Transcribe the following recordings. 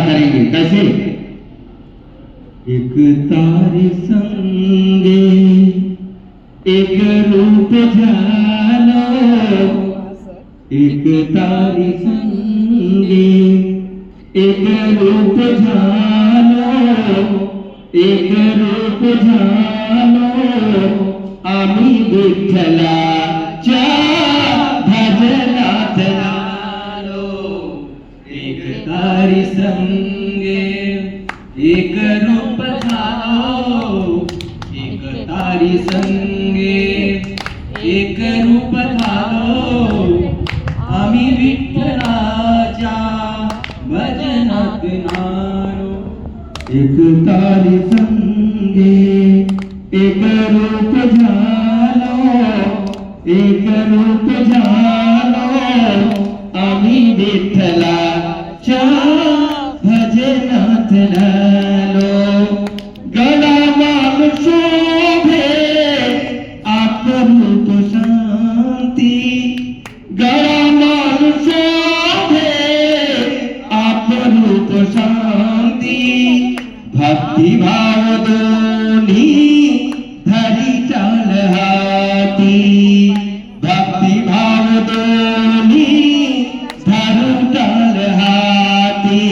करेंगे। कैसे? एक तारी संगे एक रूप झालो, एक तारी संगे एक रूप झालो, एक रूप झालो, आम्ही विठ्ठलाच्या भजनात नालो। एक तारी संगे एक रूप झालो, एक तारी संगे एक रूप झालो, आम्ही विठ्ठलाच्या भजनात नालो। एक तारी संगे एक रूप झालो, एक रूप झालो, आम्ही विठ्ठलाच्या भजनात नालो। गडामाग शोभे आपरूप शांती, गडामाग शोभे आपरूप शांती, भक्तिभाव दोन्ही धरी चाल हाती, भक्तिभाव दोन्ही धरून चाल हाती।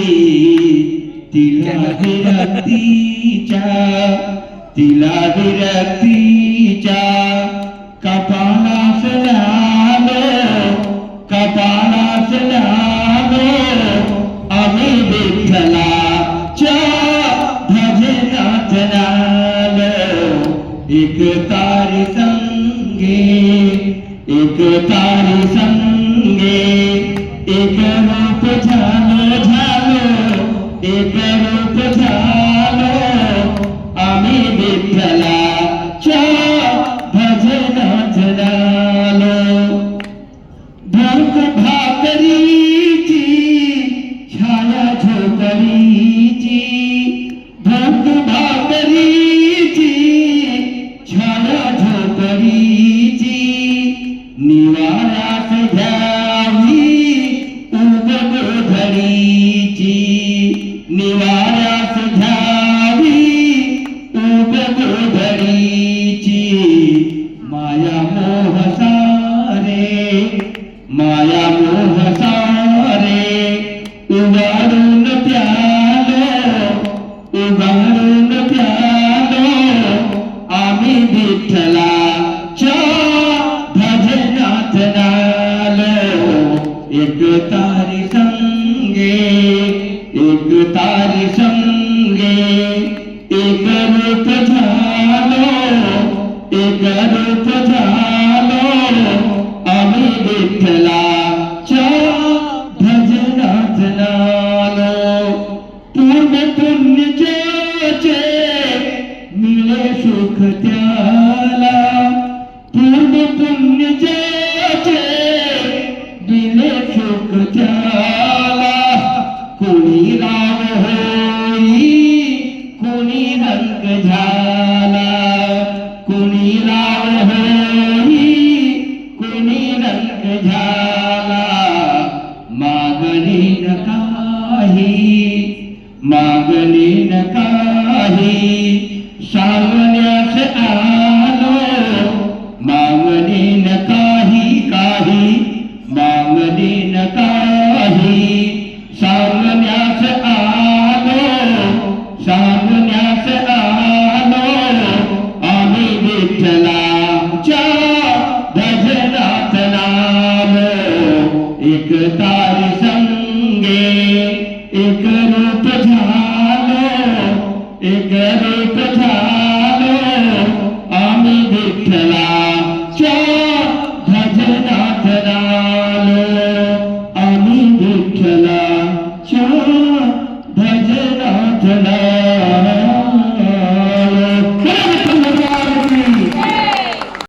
तिला विरक्तीच्या, तिला विरक्तीच्या कपाळास लालो, कपाळास लालो, आम्ही विठ्ठलाच्या भजनात नालो। एक तारी संगे एक तारी संगे एक रूप झालो, झालो, एक रूप झालो, आम्ही विठ्ठलाच्या भजनात नालो। भूक भाकरीची छाया झोपडीची, भूक भाकरीची छाया झोपडीची, निवारास घ्यावी उग गोधडीची, निवारास घ्यावी उग गोधडीची। माया मोह सारे, माया मोह सारे, उगाडून प्यालो, उगाडून प्यालो, आम्ही विठ्ठलाच्या भजनात नालो। एक तारी संगे एक तारी संगे एक रूप झालो, एक रूप झालो, आम्ही विठ्ठलाच्या भजनात नालो। पूर्ण पुण्य ज्याचे मिळे सुख त्याला, पूर्ण पुण्य ज्याचे मिळे सुख त्याला, कोणी राम होई कोणी रंग झाला, कोणी राम होई कोणी रंग झाला। मागणी न काही, मागणी न काही, सांगण्यास आलो, मागणी न काही, काही मागणी न काही, सांगण्यास आलो, सांगण्यास आलो, आम्ही विठ्ठलाच्या भजनात नालो। एक तारी संगे एक रूप झालो, एक रूप झालो, आम्ही विठ्ठलाच्या भजनात नालो, आम्ही विठ्ठला